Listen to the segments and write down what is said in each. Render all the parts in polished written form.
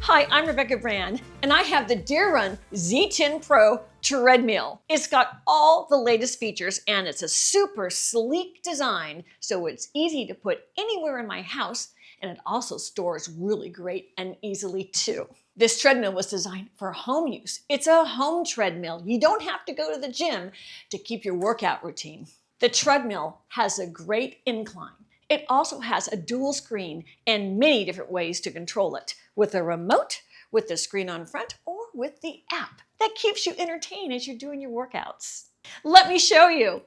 Hi, I'm Rebecca Brand, and I have the Deerrun Z10 Pro Treadmill. It's got all the latest features, and it's a super sleek design, so it's easy to put anywhere in my house, and it also stores really great and easily too. This treadmill was designed for home use. It's a home treadmill. You don't have to go to the gym to keep your workout routine. The treadmill has a great incline. It also has a dual screen and many different ways to control it, with a remote, with the screen on front, or with the app that keeps you entertained as you're doing your workouts. Let me show you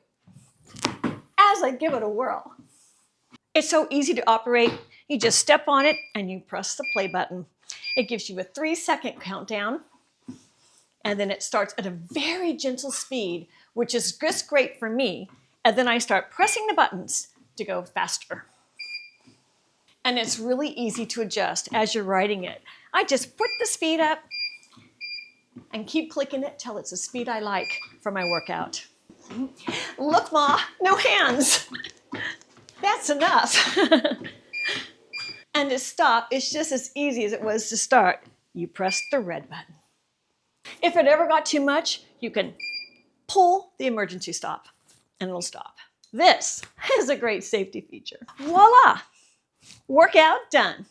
as I give it a whirl. It's so easy to operate. You just step on it and you press the play button. It gives you a 3-second countdown, and then it starts at a very gentle speed, which is just great for me. And then I start pressing the buttons to go faster. And it's really easy to adjust as you're riding it. I just put the speed up and keep clicking it till it's the speed I like for my workout. Look, Ma, no hands. That's enough. And to stop, it's just as easy as it was to start. You press the red button. If it ever got too much, you can pull the emergency stop and it'll stop. This is a great safety feature. Voila! Workout done.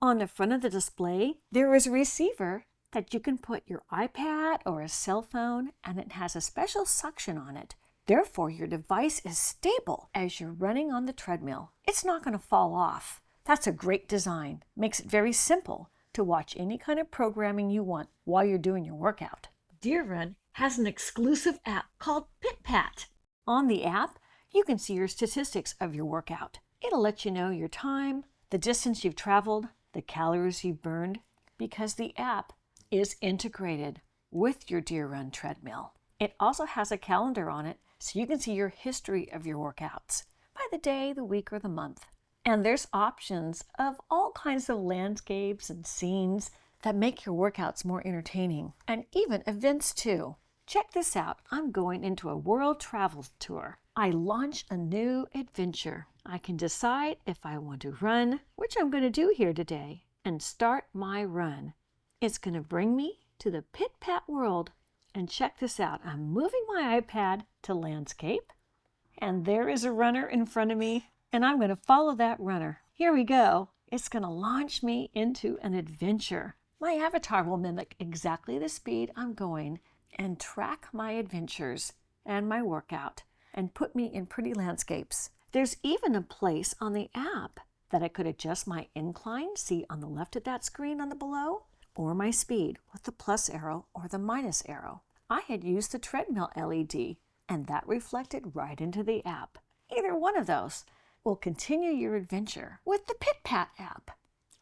On the front of the display, there is a receiver that you can put your iPad or a cell phone, and it has a special suction on it. Therefore, your device is stable as you're running on the treadmill. It's not going to fall off. That's a great design. Makes it very simple to watch any kind of programming you want while you're doing your workout. Deerrun has an exclusive app called PitPat. On the app, you can see your statistics of your workout. It'll let you know your time, the distance you've traveled, the calories you've burned, because the app is integrated with your Deerrun treadmill. It also has a calendar on it, so you can see your history of your workouts by the day, the week, or the month. And there's options of all kinds of landscapes and scenes that make your workouts more entertaining, and even events too. Check this out. I'm going into a world travel tour. I launch a new adventure. I can decide if I want to run, which I'm going to do here today, and start my run. It's going to bring me to the PitPat world. And check this out. I'm moving my iPad to landscape, and there is a runner in front of me, and I'm going to follow that runner. Here we go. It's going to launch me into an adventure. My avatar will mimic exactly the speed I'm going and track my adventures and my workout and put me in pretty landscapes. There's even a place on the app that I could adjust my incline, see on the left of that screen on the below, or my speed with the plus arrow or the minus arrow. I had used the treadmill LED, and that reflected right into the app. Either one of those will continue your adventure with the PitPat app.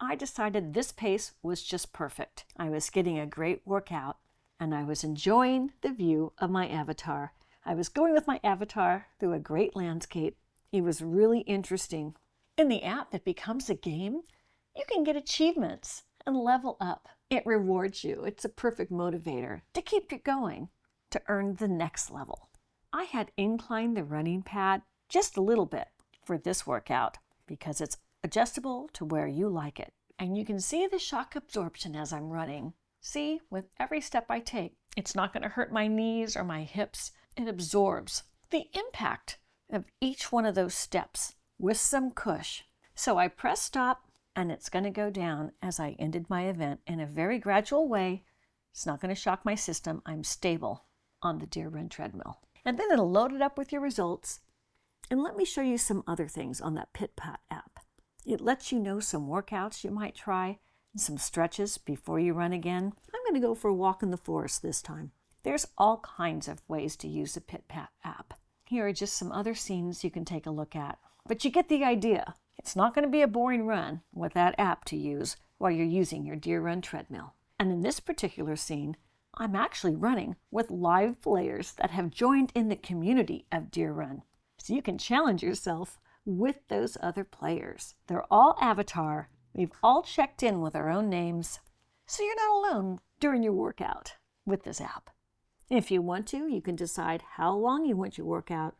I decided this pace was just perfect. I was getting a great workout, and I was enjoying the view of my avatar. I was going with my avatar through a great landscape. It was really interesting. In the app, it becomes a game. You can get achievements and level up. It rewards you. It's a perfect motivator to keep you going, to earn the next level. I had inclined the running pad just a little bit for this workout because it's adjustable to where you like it. And you can see the shock absorption as I'm running. See, with every step I take, it's not going to hurt my knees or my hips. It absorbs the impact of each one of those steps with some cush. So I press stop, and it's going to go down as I ended my event in a very gradual way. It's not going to shock my system. I'm stable on the Deerrun treadmill. And then it'll load it up with your results. And let me show you some other things on that PitPat app. It lets you know some workouts you might try and some stretches before you run again. I'm going to go for a walk in the forest this time. There's all kinds of ways to use the PitPat app. Here are just some other scenes you can take a look at. But you get the idea. It's not going to be a boring run with that app to use while you're using your Deerrun treadmill. And in this particular scene, I'm actually running with live players that have joined in the community of Deerrun. So you can challenge yourself with those other players. They're all avatar. We've all checked in with our own names. So you're not alone during your workout with this app. If you want to, you can decide how long you want your workout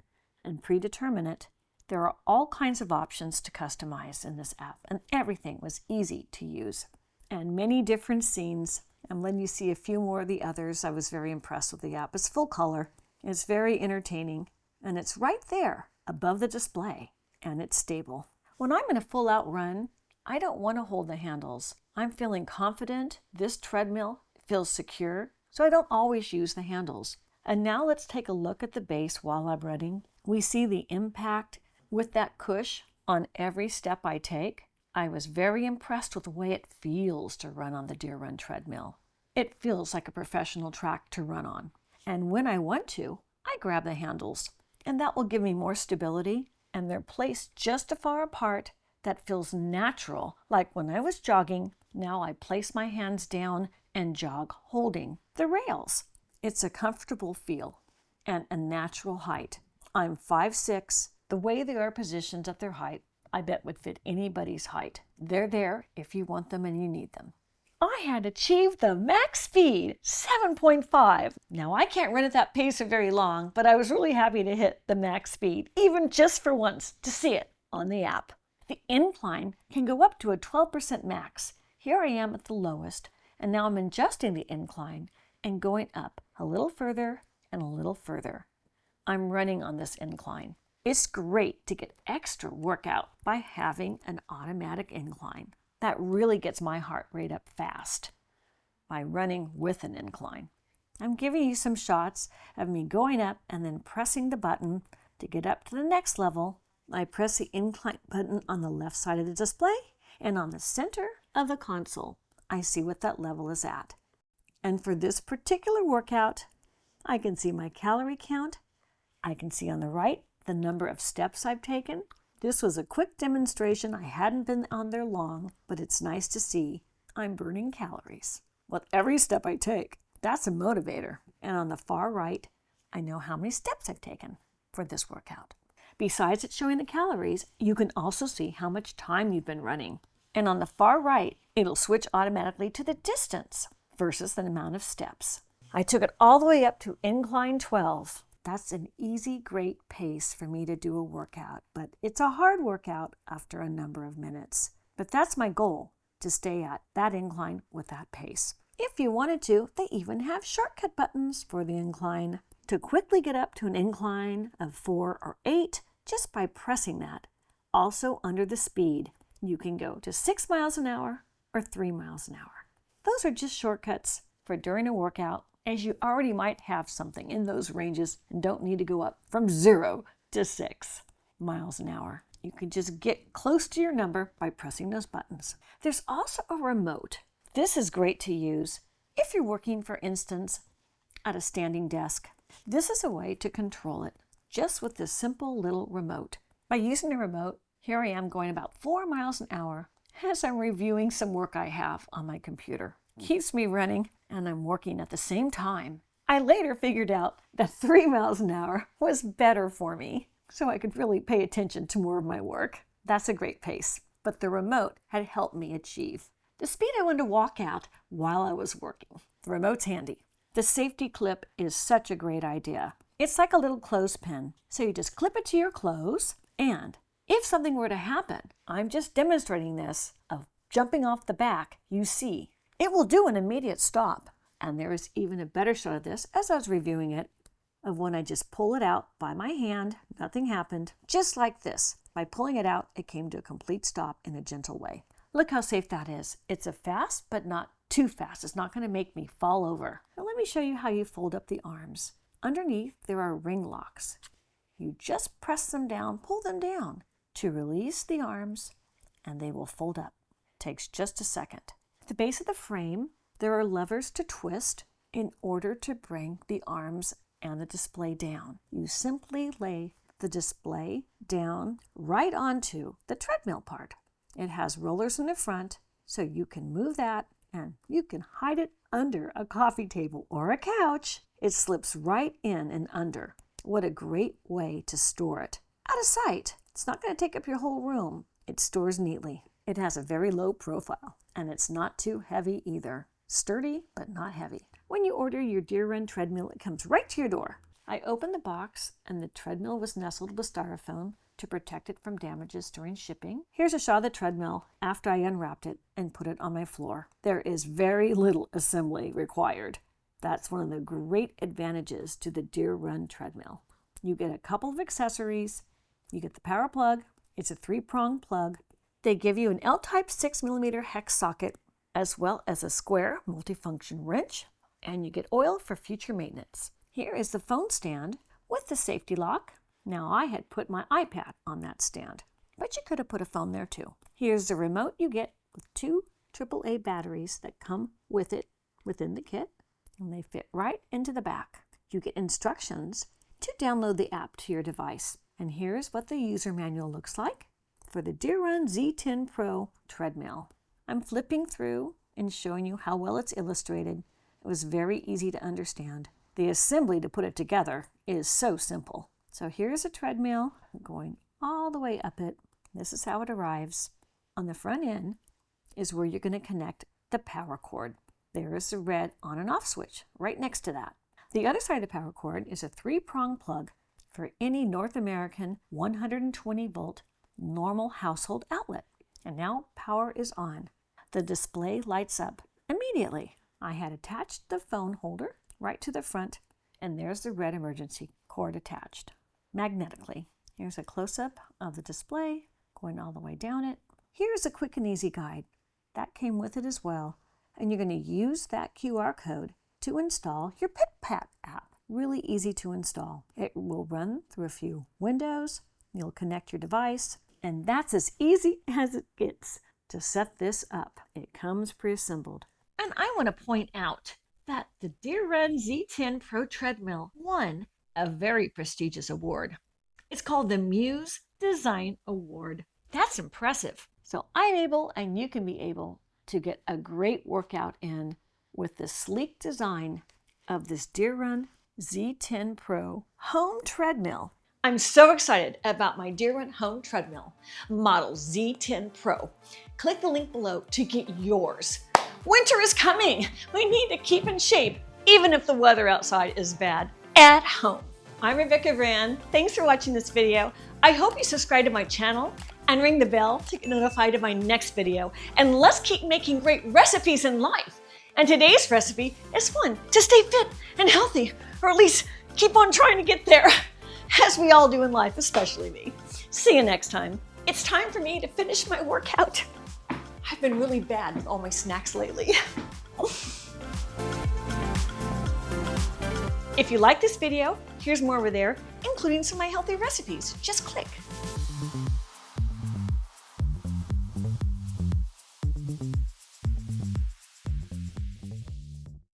and predetermine it. There are all kinds of options to customize in this app, and everything was easy to use. and many different scenes. I'm letting you see a few more of the others. I was very impressed with the app. It's full color, it's very entertaining, and it's right there above the display, and it's stable. When I'm in a full out run, I don't want to hold the handles. I'm feeling confident. This treadmill feels secure, so I don't always use the handles. And now let's take a look at the base while I'm running. We see the impact with that cush on every step I take. I was very impressed with the way it feels to run on the Deerrun treadmill. It feels like a professional track to run on. And when I want to, I grab the handles, and that will give me more stability, and they're placed just a far apart that feels natural. Like when I was jogging, now I place my hands down and jog holding the rails. It's a comfortable feel and a natural height. I'm 5'6". The way they are positioned at their height, I bet would fit anybody's height. They're there if you want them and you need them. I had achieved the max speed, 7.5. Now I can't run at that pace for very long, but I was really happy to hit the max speed, even just for once, to see it on the app. The incline can go up to a 12% max. Here I am at the lowest, and now I'm adjusting the incline and going up a little further and a little further. I'm running on this incline. It's great to get extra workout by having an automatic incline. That really gets my heart rate up fast by running with an incline. I'm giving you some shots of me going up and then pressing the button to get up to the next level. I press the incline button on the left side of the display, and on the center of the console, I see what that level is at. And for this particular workout, I can see my calorie count. I can see on the right the number of steps I've taken. This was a quick demonstration. I hadn't been on there long, but it's nice to see I'm burning calories with every step I take. That's a motivator. And on the far right, I know how many steps I've taken for this workout. Besides it showing the calories, you can also see how much time you've been running. And on the far right, it'll switch automatically to the distance versus the amount of steps. I took it all the way up to incline 12. That's an easy, great pace for me to do a workout, but it's a hard workout after a number of minutes. But that's my goal, to stay at that incline with that pace. If you wanted to, they even have shortcut buttons for the incline to quickly get up to an incline of 4 or 8 just by pressing that. Also under the speed, you can go to 6 miles an hour or 3 miles an hour. Those are just shortcuts for during a workout, as you already might have something in those ranges and don't need to go up from 0 to 6 miles an hour. You can just get close to your number by pressing those buttons. There's also a remote. This is great to use if you're working, for instance, at a standing desk. This is a way to control it just with this simple little remote. By using the remote, here I am going about 4 miles an hour as I'm reviewing some work I have on my computer. Keeps me running, and I'm working at the same time. I later figured out that 3 miles an hour was better for me, so I could really pay attention to more of my work. That's a great pace, but the remote had helped me achieve the speed I wanted to walk at while I was working. The remote's handy. The safety clip is such a great idea. It's like a little clothespin, so you just clip it to your clothes, and if something were to happen, I'm just demonstrating this, of jumping off the back, you see, it will do an immediate stop. And there is even a better shot of this as I was reviewing it, of when I just pull it out by my hand, nothing happened, just like this. By pulling it out, it came to a complete stop in a gentle way. Look how safe that is. It's a fast, but not too fast. It's not going to make me fall over. Now let me show you how you fold up the arms. Underneath, there are ring locks. You just press them down, pull them down to release the arms, and they will fold up. It takes just a second. At the base of the frame, there are levers to twist in order to bring the arms and the display down. You simply lay the display down right onto the treadmill part. It has rollers in the front, so you can move that and you can hide it under a coffee table or a couch. It slips right in and under. What a great way to store it. Out of sight. It's not going to take up your whole room. It stores neatly. It has a very low profile, and it's not too heavy either. Sturdy, but not heavy. When you order your Deerrun treadmill, it comes right to your door. I opened the box, and the treadmill was nestled with styrofoam, to protect it from damages during shipping. Here's a shot of the treadmill after I unwrapped it and put it on my floor. There is very little assembly required. That's one of the great advantages to the Deerrun treadmill. You get a couple of accessories. You get the power plug. It's a 3-prong plug. They give you an L-type 6mm hex socket, as well as a square multifunction wrench, and you get oil for future maintenance. Here is the phone stand with the safety lock. Now I had put my iPad on that stand, but you could have put a phone there too. Here's the remote you get with 2 AAA batteries that come with it within the kit, and they fit right into the back. You get instructions to download the app to your device. And here's what the user manual looks like for the Deerrun Z10 Pro treadmill. I'm flipping through and showing you how well it's illustrated. It was very easy to understand. The assembly to put it together is so simple. So here's a treadmill going all the way up it. This is how it arrives. On the front end is where you're going to connect the power cord. There is the red on and off switch right next to that. The other side of the power cord is a 3-prong plug for any North American 120 volt normal household outlet. And now power is on. The display lights up immediately. I had attached the phone holder right to the front, and there's the red emergency cord attached magnetically. Here's a close-up of the display going all the way down it. Here's a quick and easy guide. That came with it as well. And you're going to use that QR code to install your PitPat app. Really easy to install. It will run through a few windows. You'll connect your device, and that's as easy as it gets to set this up. It comes pre-assembled. And I want to point out that the Deerrun Z10 Pro Treadmill won a very prestigious award. It's called the MUSE Design Award. That's impressive. So I'm able, and you can be able, to get a great workout in with the sleek design of this Deerrun Z10 Pro home treadmill. I'm so excited about my Deerrun home treadmill, model Z10 Pro. Click the link below to get yours. Winter is coming. We need to keep in shape, even if the weather outside is bad, at home. I'm Rebecca Rand. Thanks for watching this video. I hope you subscribe to my channel and ring the bell to get notified of my next video. And let's keep making great recipes in life. And today's recipe is one to stay fit and healthy, or at least keep on trying to get there, as we all do in life, especially me. See you next time. It's time for me to finish my workout. I've been really bad with all my snacks lately. If you like this video, here's more over there, including some of my healthy recipes. Just click.